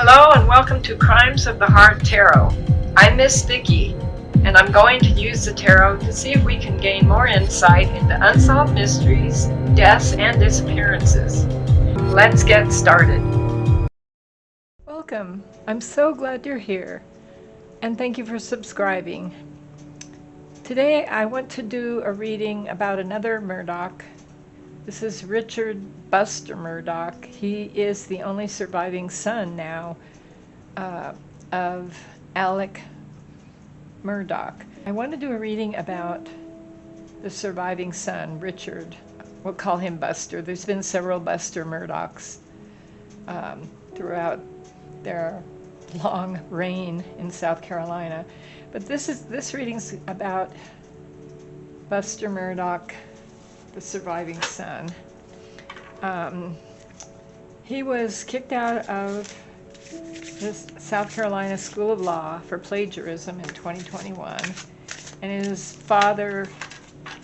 Hello and welcome to Crimes of the Heart Tarot. I'm Miss Vicki, and I'm going to use the tarot to see if we can gain more insight into unsolved mysteries, deaths, and disappearances. Let's get started. Welcome. I'm so glad you're here, and thank you for subscribing. Today I want to do a reading about another Murdaugh. This is Richard Buster Murdaugh. He is the only surviving son now of Alec Murdaugh. I want to do a reading about the surviving son, Richard. We'll call him Buster. There's been several Buster Murdaughs throughout their long reign in South Carolina. But this reading's about Buster Murdaugh, the surviving son. He was kicked out of the South Carolina School of Law for plagiarism in 2021, and his father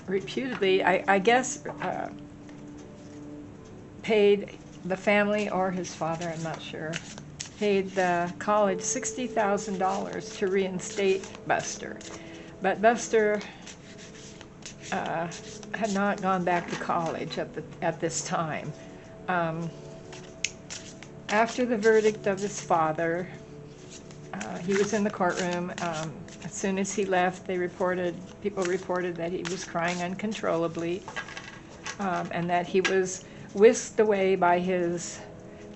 reputedly, I guess, paid the family or his father, I'm not sure, paid the college $60,000 to reinstate Buster. But Buster had not gone back to college at this time. After the verdict of his father, he was in the courtroom. As soon as he left, people reported that he was crying uncontrollably, and that he was whisked away by his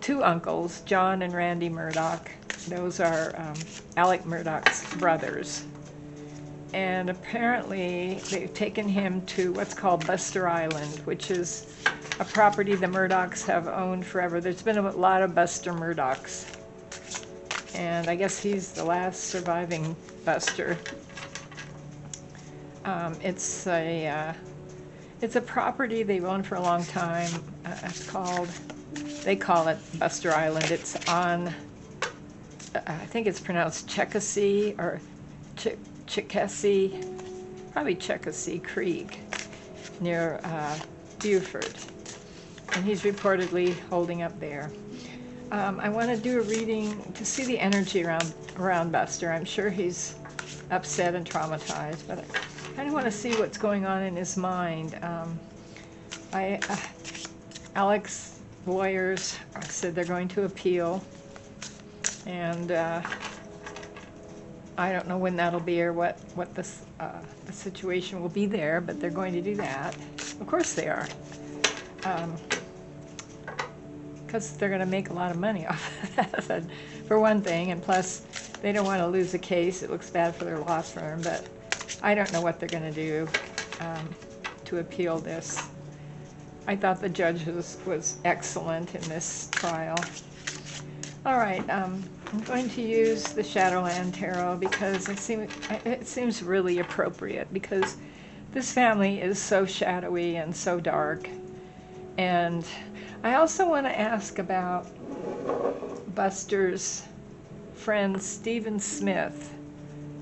two uncles, John and Randy Murdaugh. Those are Alec Murdaugh's brothers. And apparently they've taken him to what's called Buster Island, which is a property the Murdaughs have owned forever. There's been a lot of Buster Murdaughs, and I guess he's the last surviving Buster. It's a property they've owned for a long time. They call it Buster Island. It's on, I think it's pronounced Checkasee or Chickasee, probably Checkasee Creek near Beaufort, and he's reportedly holding up there. I want to do a reading to see the energy around Buster. I'm sure he's upset and traumatized, but I kind of want to see what's going on in his mind. Alec's lawyers said they're going to appeal, and I don't know when that'll be or what the situation will be there, but they're going to do that. Of course they are, because they're going to make a lot of money off of that, for one thing, and plus they don't want to lose the case. It looks bad for their law firm, but I don't know what they're going to do to appeal this. I thought the judge was excellent in this trial. All right, I'm going to use the Shadowland Tarot because it seems really appropriate, because this family is so shadowy and so dark. And I also want to ask about Buster's friend Stephen Smith.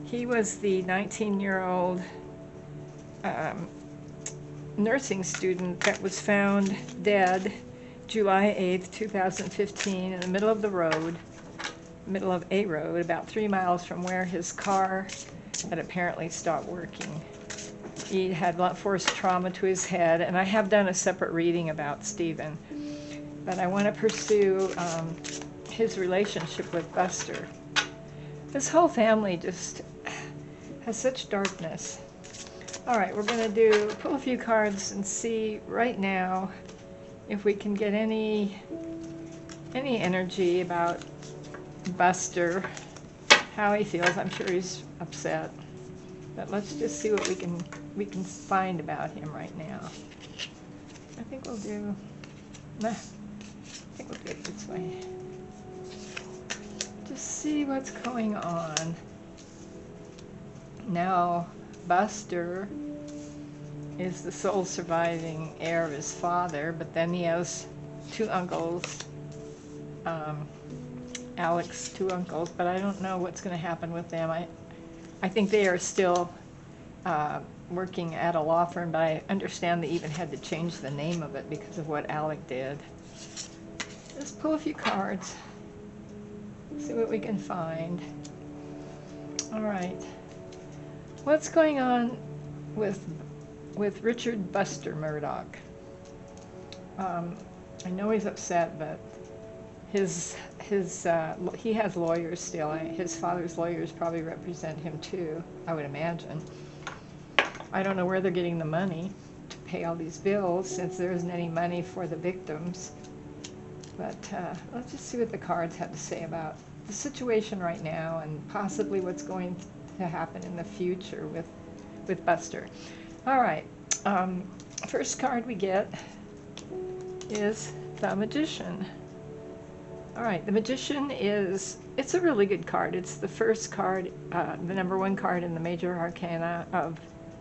He was the 19-year-old nursing student that was found dead July 8th, 2015 in the middle of a road about 3 miles from where his car had apparently stopped working. He had blunt force trauma to his head, and I have done a separate reading about Stephen, but I want to pursue his relationship with Buster. This whole family just has such darkness. All right, we're going to pull a few cards and see right now if we can get any energy about Buster, how he feels. I'm sure he's upset, but let's just see what we can find about him right now. I think we'll do it this way. Just see what's going on. Now, Buster is the sole surviving heir of his father, but then he has two uncles, Alec's two uncles, but I don't know what's going to happen with them. I think they are still working at a law firm, but I understand they even had to change the name of it because of what Alec did. Let's pull a few cards. See what we can find. All right. What's going on with Richard Buster Murdaugh? I know he's upset, but he has lawyers still. His father's lawyers probably represent him too, I would imagine. I don't know where they're getting the money to pay all these bills, since there isn't any money for the victims. But let's just see what the cards have to say about the situation right now, and possibly what's going to happen in the future with Buster. All right, first card we get is the Magician. All right, the Magician it's a really good card. It's the first card, the number 1 card in the major arcana of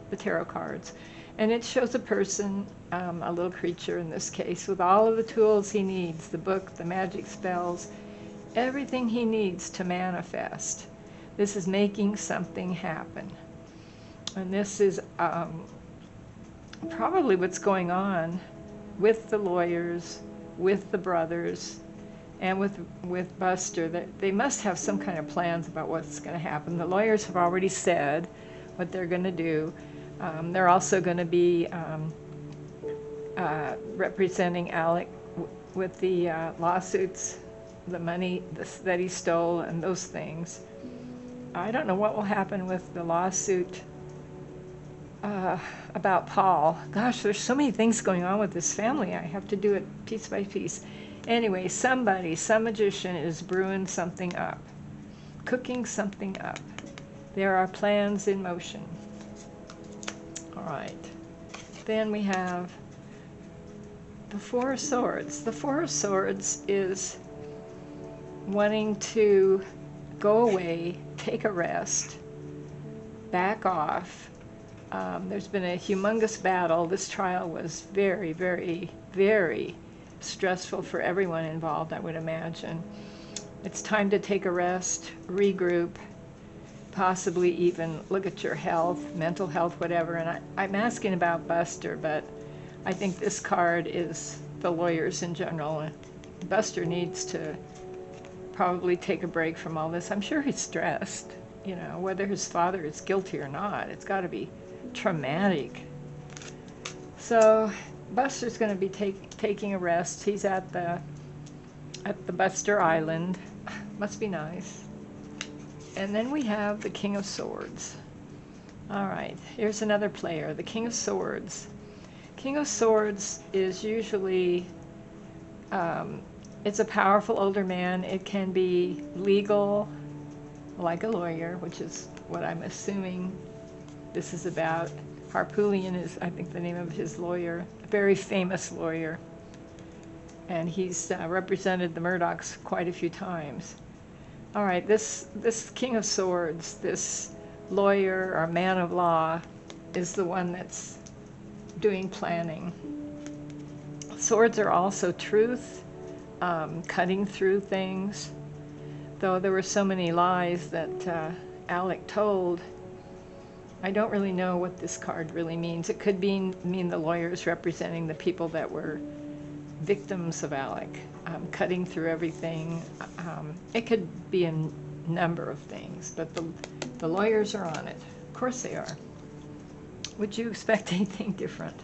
the tarot cards. And it shows a person, a little creature in this case, with all of the tools he needs, the book, the magic spells, everything he needs to manifest. This is making something happen. And this is probably what's going on with the lawyers, with the brothers, and with Buster. That they must have some kind of plans about what's going to happen. The lawyers have already said what they're going to do. They're also going to be representing Alec with the lawsuits, the money that he stole, and those things. I don't know what will happen with the lawsuit about Paul. Gosh, there's so many things going on with this family. I have to do it piece by piece. Anyway, some magician is brewing something up, cooking something up. There are plans in motion. All right. Then we have the Four of Swords. The Four of Swords is wanting to go away, take a rest, back off. There's been a humongous battle. This trial was very, very, very stressful for everyone involved, I would imagine. It's time to take a rest, regroup, possibly even look at your health, mental health, whatever. And I'm asking about Buster, but I think this card is the lawyers in general. Buster needs to probably take a break from all this. I'm sure he's stressed, you know, whether his father is guilty or not. It's got to be traumatic. So Buster's going to be taking a rest. He's at the Buster Island. Must be nice. And then we have the King of Swords. All right, here's another player, the King of Swords. King of Swords is usually, it's a powerful older man. It can be legal, like a lawyer, which is what I'm assuming this is about. Harpoolian is, I think, the name of his lawyer, a very famous lawyer. And he's represented the Murdaughs quite a few times. All right, this King of Swords, this lawyer or man of law, is the one that's doing planning. Swords are also truth, cutting through things. Though there were so many lies that Alec told, I don't really know what this card really means. It could mean the lawyers representing the people that were victims of Alec, cutting through everything. It could be a number of things, but the lawyers are on it. Of course they are. Would you expect anything different?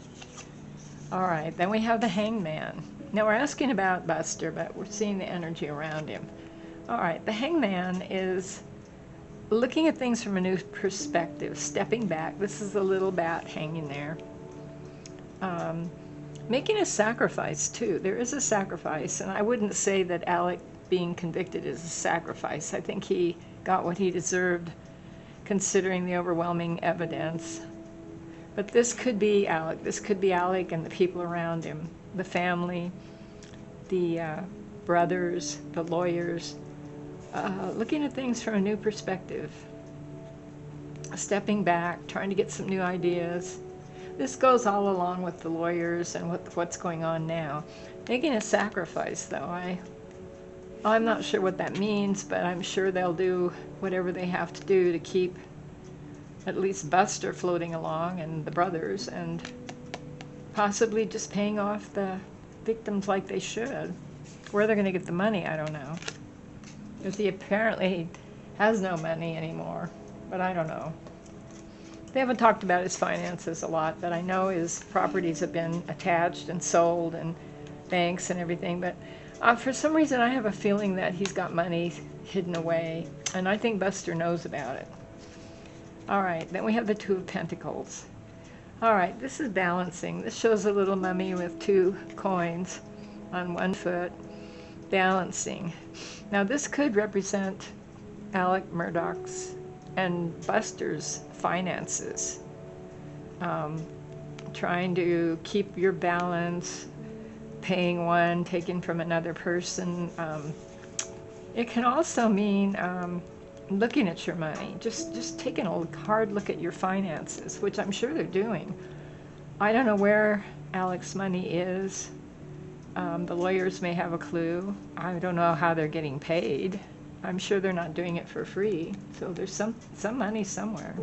All right, then we have the Hangman. Now we're asking about Buster, but we're seeing the energy around him. All right, the Hangman is looking at things from a new perspective, stepping back. This is a little bat hanging there. Making a sacrifice, too. There is a sacrifice, and I wouldn't say that Alec being convicted is a sacrifice. I think he got what he deserved, considering the overwhelming evidence. But this could be Alec. This could be Alec and the people around him, the family, the brothers, the lawyers, looking at things from a new perspective, stepping back, trying to get some new ideas. This goes all along with the lawyers and what's going on now. Making a sacrifice, though, I'm not sure what that means, but I'm sure they'll do whatever they have to do to keep at least Buster floating along and the brothers, and possibly just paying off the victims like they should. Where they're going to get the money, I don't know. because he apparently has no money anymore, but I don't know. They haven't talked about his finances a lot, but I know his properties have been attached and sold and banks and everything, but for some reason I have a feeling that he's got money hidden away, and I think Buster knows about it. All right, then we have the Two of Pentacles. All right, this is balancing. This shows a little mummy with 2 coins on 1 foot, balancing. Now this could represent Alec Murdaugh's and Buster's finances. Trying to keep your balance, paying one, taking from another person. It can also mean looking at your money, just taking a hard look at your finances, which I'm sure they're doing. I don't know where Alec's money is. The lawyers may have a clue. I don't know how they're getting paid. I'm sure they're not doing it for free. So there's some money somewhere.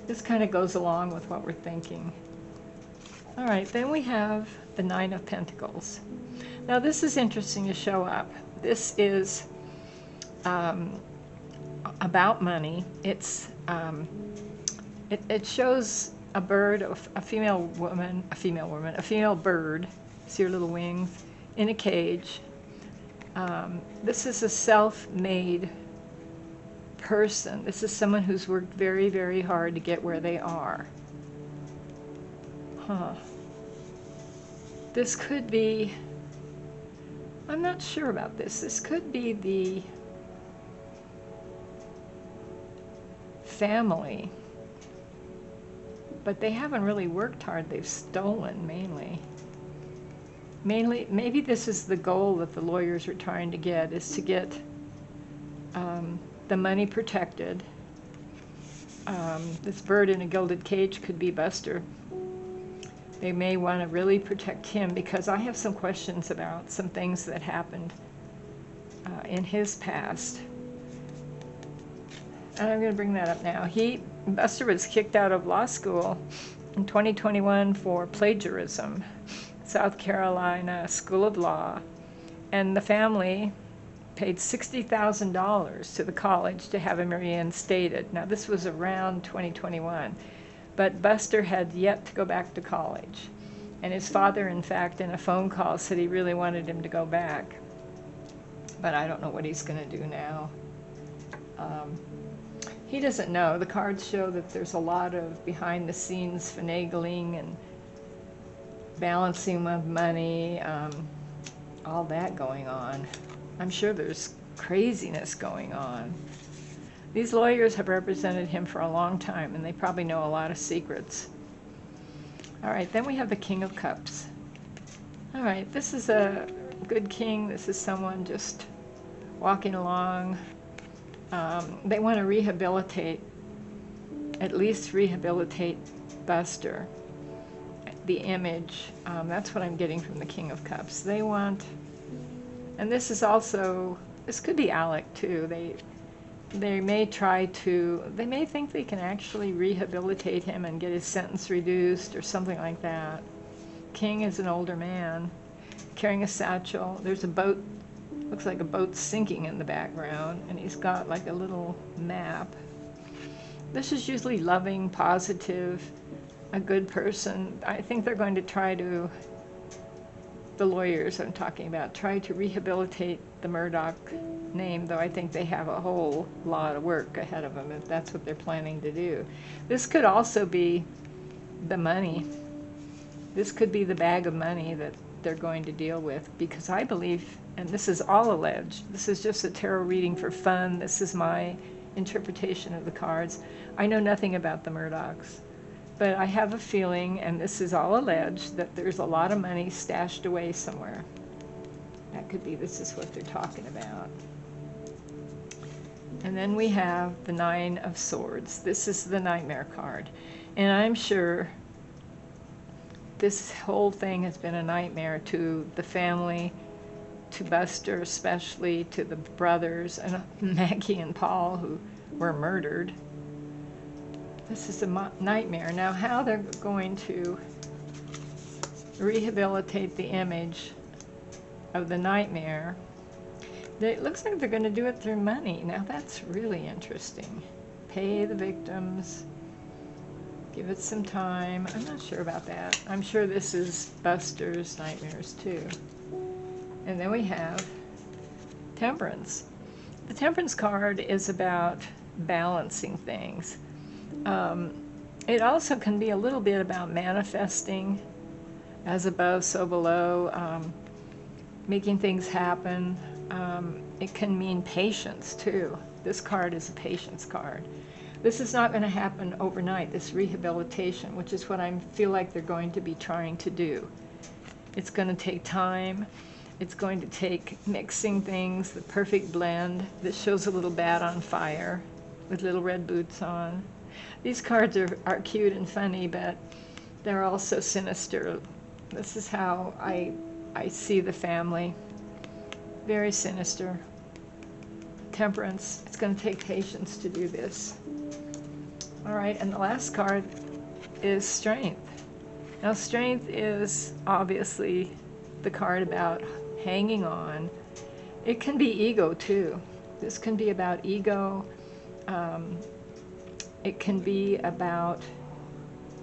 This kind of goes along with what we're thinking. All right, then we have the Nine of Pentacles. Now this is interesting to show up. This is about money. It's it shows a bird, a female bird. See her little wings in a cage. This is a self-made person. This is someone who's worked very, very hard to get where they are. This could be, I'm not sure about this. This could be the family, but they haven't really worked hard. They've stolen mainly. Maybe this is the goal that the lawyers are trying to get, is to get the money protected. This bird in a gilded cage could be Buster. They may want to really protect him, because I have some questions about some things that happened in his past. And I'm going to bring that up now. Buster was kicked out of law school in 2021 for plagiarism. South Carolina School of Law, and the family paid $60,000 to the college to have him reinstated. Now this was around 2021, but Buster had yet to go back to college, and his father, in fact, in a phone call said he really wanted him to go back, but I don't know what he's going to do now. He doesn't know. The cards show that there's a lot of behind-the-scenes finagling and balancing of money, all that going on. I'm sure there's craziness going on. These lawyers have represented him for a long time, and they probably know a lot of secrets. All right, then we have the King of Cups. All right, this is a good king. This is someone just walking along. They want to rehabilitate, at least rehabilitate Buster. The image, that's what I'm getting from the King of Cups. They want, and this is also, this could be Alec too. They may they may think they can actually rehabilitate him and get his sentence reduced or something like that. King is an older man carrying a satchel. There's a boat, looks like a boat sinking in the background, and he's got like a little map. This is usually loving, positive, a good person. I think they're going to try to, the lawyers I'm talking about, try to rehabilitate the Murdaugh name, though I think they have a whole lot of work ahead of them if that's what they're planning to do. This could also be the money. This could be the bag of money that they're going to deal with, because I believe, and this is all alleged, this is just a tarot reading for fun, this is my interpretation of the cards. I know nothing about the Murdaughs. But I have a feeling, and this is all alleged, that there's a lot of money stashed away somewhere. That could be, this is what they're talking about. And then we have the Nine of Swords. This is the Nightmare card. And I'm sure this whole thing has been a nightmare to the family, to Buster especially, to the brothers, and Maggie and Paul, who were murdered. This is a nightmare. Now, how they're going to rehabilitate the image of the nightmare. It looks like they're going to do it through money. Now that's really interesting. Pay the victims. Give it some time. I'm not sure about that. I'm sure this is Buster's nightmares too. And then we have Temperance. The Temperance card is about balancing things. It also can be a little bit about manifesting, as above, so below, making things happen. It can mean patience too. This card is a patience card. This is not going to happen overnight, this rehabilitation, which is what I feel like they're going to be trying to do. It's going to take time. It's going to take mixing things, the perfect blend. This shows a little bat on fire with little red boots on. These cards are cute and funny, but they're also sinister. This is how I see the family. Very sinister. Temperance. It's going to take patience to do this. All right, and the last card is Strength. Now, Strength is obviously the card about hanging on. It can be ego too. This can be about ego. It can be about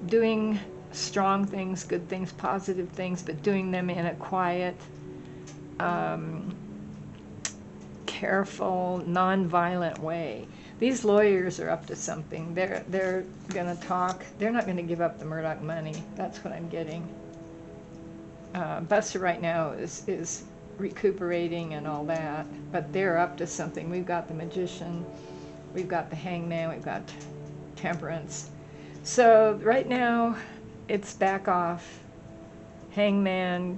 doing strong things, good things, positive things, but doing them in a quiet, careful, non-violent way. These lawyers are up to something. They're going to talk. They're not going to give up the Murdaugh money. That's what I'm getting. Buster right now is recuperating and all that, but they're up to something. We've got the Magician, we've got the Hangman, we've got Temperance. So right now it's back off. Hangman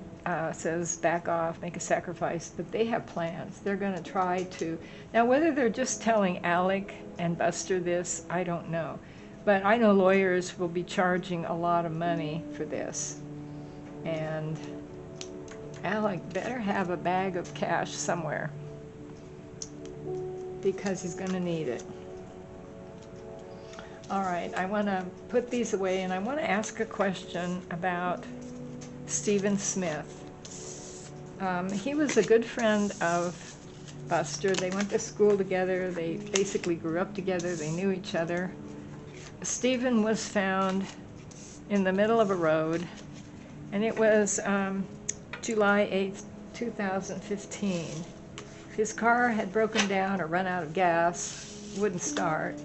says back off, make a sacrifice, but they have plans. They're going to try to. Now whether they're just telling Alec and Buster this, I don't know. But I know lawyers will be charging a lot of money for this. And Alec better have a bag of cash somewhere because he's going to need it. All right, I want to put these away and I want to ask a question about Stephen Smith. He was a good friend of Buster. They went to school together. They basically grew up together. They knew each other. Stephen was found in the middle of a road, and it was July 8th, 2015. His car had broken down or run out of gas, wouldn't start,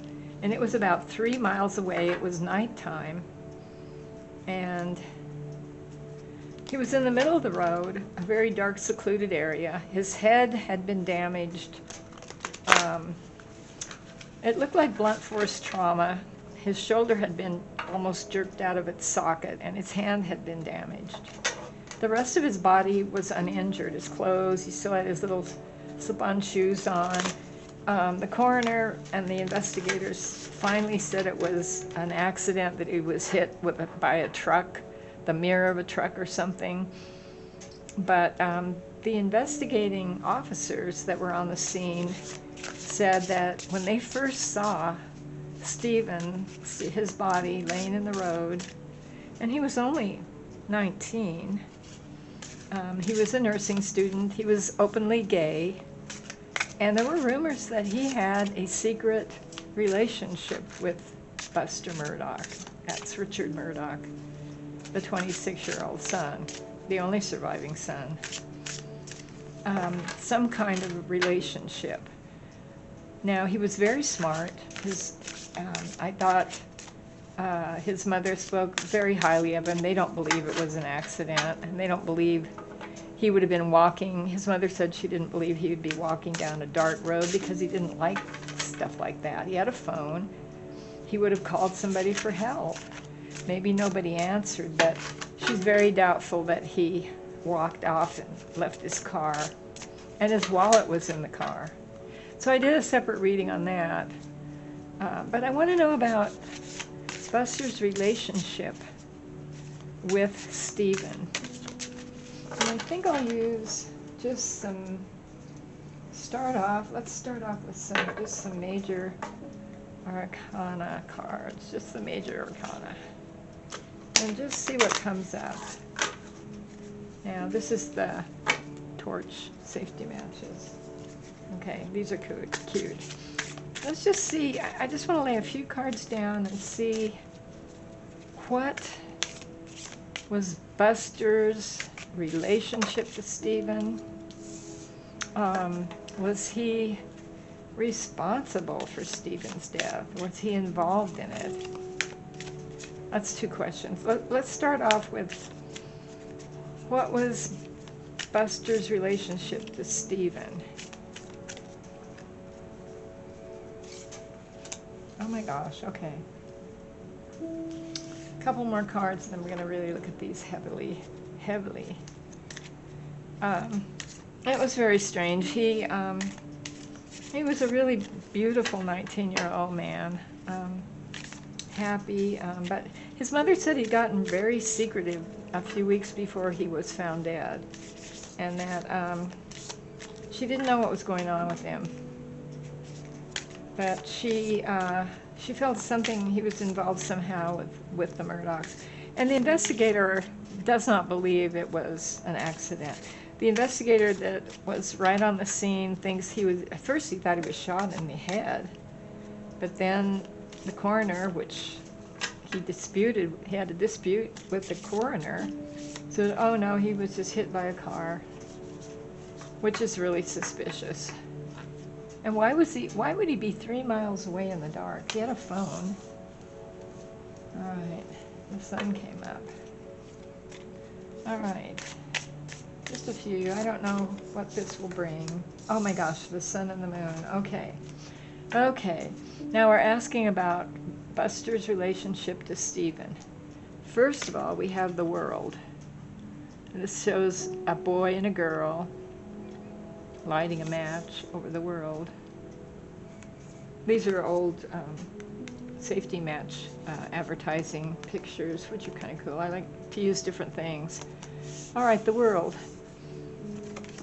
and it was about 3 miles away. It was nighttime, and he was in the middle of the road, a very dark, secluded area. His head had been damaged. It looked like blunt force trauma. His shoulder had been almost jerked out of its socket, and his hand had been damaged. The rest of his body was uninjured. His clothes, he still had his little slip-on shoes on. The coroner and the investigators finally said it was an accident, that he was hit by a truck, the mirror of a truck or something. But the investigating officers that were on the scene said that when they first saw Stephen, his body laying in the road, and he was only 19. He was a nursing student. He was openly gay. And there were rumors that he had a secret relationship with Buster Murdaugh. That's Richard Murdaugh, the 26-year-old son, the only surviving son. Some kind of relationship. Now, he was very smart. I thought his mother spoke very highly of him. They don't believe it was an accident, and they don't believe he would have been walking. His mother said she didn't believe he would be walking down a dark road because he didn't like stuff like that. He had a phone. He would have called somebody for help. Maybe nobody answered, but she's very doubtful that he walked off and left his car, and his wallet was in the car. So I did a separate reading on that. But I want to know about Buster's relationship with Stephen. And I think I'll use just some, let's start off with some major arcana cards, just the major arcana. And just see what comes up. Now, this is the torch safety matches. Okay, these are cute. Let's just see. I just want to lay a few cards down and see what was Buster's relationship to Stephen. Was he responsible for Stephen's death? Was he involved in it? That's two questions. Let's start off with, what was Buster's relationship to Stephen? Oh my gosh, okay. A couple more cards, and then we're going to really look at these heavily. It was very strange. He was a really beautiful 19-year-old man, happy, but his mother said he'd gotten very secretive a few weeks before he was found dead, and that she didn't know what was going on with him. But she felt something, he was involved somehow with the Murdaughs. And the investigator does not believe it was an accident. The investigator that was right on the scene thinks he was, at first he thought he was shot in the head. But then the coroner, which he had a dispute with the coroner, said, oh no, he was just hit by a car, which is really suspicious. And why would he be 3 miles away in the dark? He had a phone. All right, the sun came up. All right, just a few. I don't know what this will bring. Oh my gosh, the sun and the moon. Okay. Now we're asking about Buster's relationship to Stephen. First of all, we have the world. This shows a boy and a girl lighting a match over the world. These are old safety match advertising pictures, which are kind of cool. I like to use different things. All right, the world.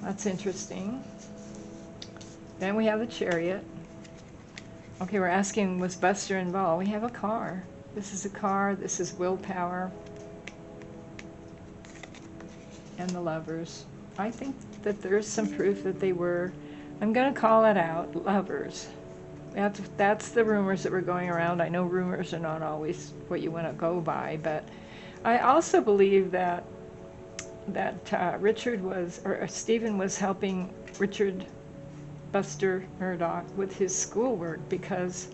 That's interesting. Then we have the chariot. Okay, we're asking, was Buster involved? We have a car. This is a car. This is willpower. And the lovers. I think that there's some proof that they were, I'm going to call it out, lovers. That's the rumors that were going around. I know rumors are not always what you want to go by, but I also believe that Stephen was helping Buster Murdaugh with his schoolwork because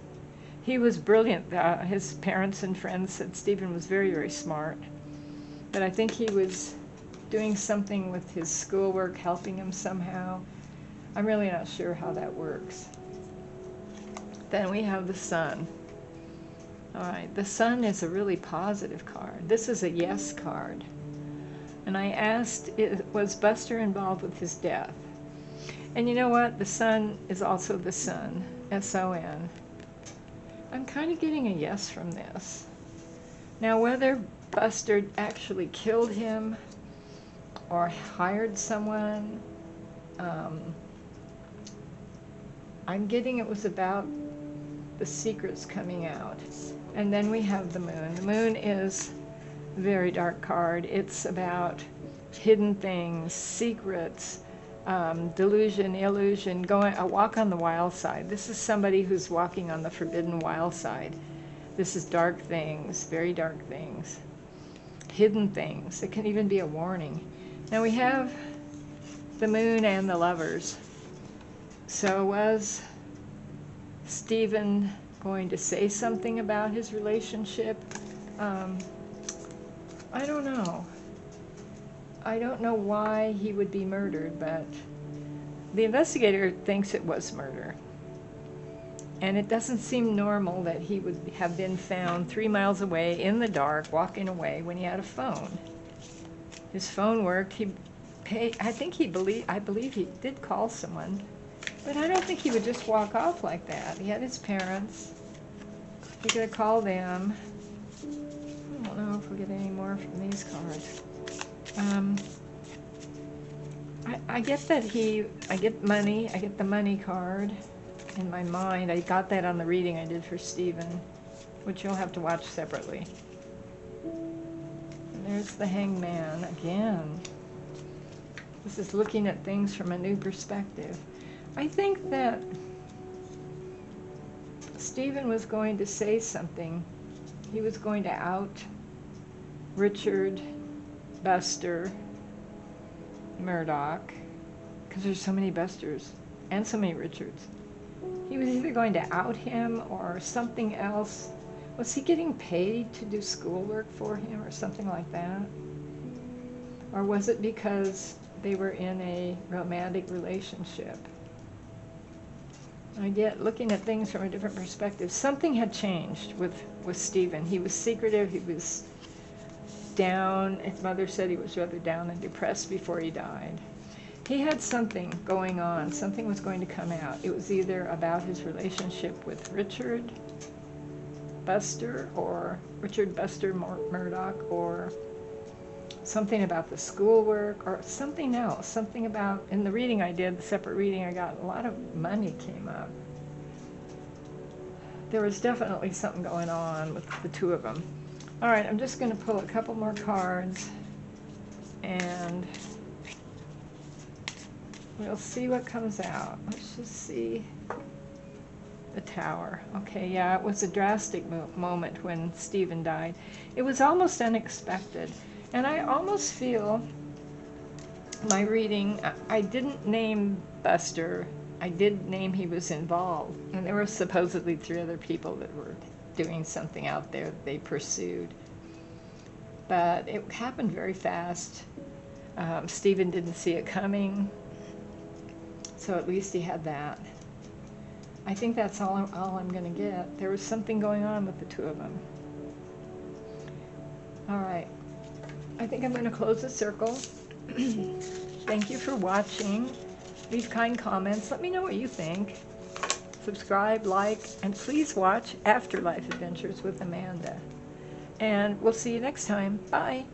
he was brilliant. His parents and friends said Stephen was very, very smart, but I think he was doing something with his schoolwork, helping him somehow. I'm really not sure how that works. Then we have the sun. All right, the sun is a really positive card. This is a yes card. And I asked, was Buster involved with his death? And you know what? The sun is also the sun, S-O-N. I'm kind of getting a yes from this. Now, whether Buster actually killed him or hired someone, I'm getting it was about the secrets coming out. And then we have the moon. The moon is a very dark card. It's about hidden things, secrets, delusion, illusion, a walk on the wild side. This is somebody who's walking on the forbidden wild side. This is dark things, very dark things, hidden things. It can even be a warning. Now we have the moon and the lovers. So was Stephen going to say something about his relationship? I don't know. I don't know why he would be murdered, but the investigator thinks it was murder. And it doesn't seem normal that he would have been found 3 miles away in the dark, walking away when he had a phone. His phone worked. I believe he did call someone, but I don't think he would just walk off like that. He had his parents. He could have called them. I don't know if we'll get any more from these cards. I get that I get money. I get the money card in my mind. I got that on the reading I did for Stephen, which you'll have to watch separately. And there's the hangman again. This is looking at things from a new perspective. I think that Stephen was going to say something. He was going to out Richard, Buster, Murdaugh, because there's so many Busters and so many Richards. He was either going to out him or something else. Was he getting paid to do schoolwork for him or something like that? Or was it because they were in a romantic relationship? I get looking at things from a different perspective. Something had changed with Stephen. He was secretive. He was down. His mother said he was rather down and depressed before he died. He had something going on. Something was going to come out. It was either about his relationship with Richard Buster or Richard Buster Murdaugh, or something about the schoolwork, or something else. Something about, in the reading I did, the separate reading I got, a lot of money came up. There was definitely something going on with the two of them. All right, I'm just going to pull a couple more cards, and we'll see what comes out. Let's just see. The Tower. Okay, yeah, it was a drastic moment when Stephen died. It was almost unexpected. And I almost feel my reading, I didn't name Buster. I did name he was involved. And there were supposedly 3 other people that were doing something out there that they pursued. But it happened very fast. Stephen didn't see it coming. So at least he had that. I think that's all I'm going to get. There was something going on with the two of them. All right. I think I'm going to close the circle. Thank you for watching. Leave kind comments. Let me know what you think. Subscribe, like, and please watch Afterlife Adventures with Amanda. And we'll see you next time. Bye.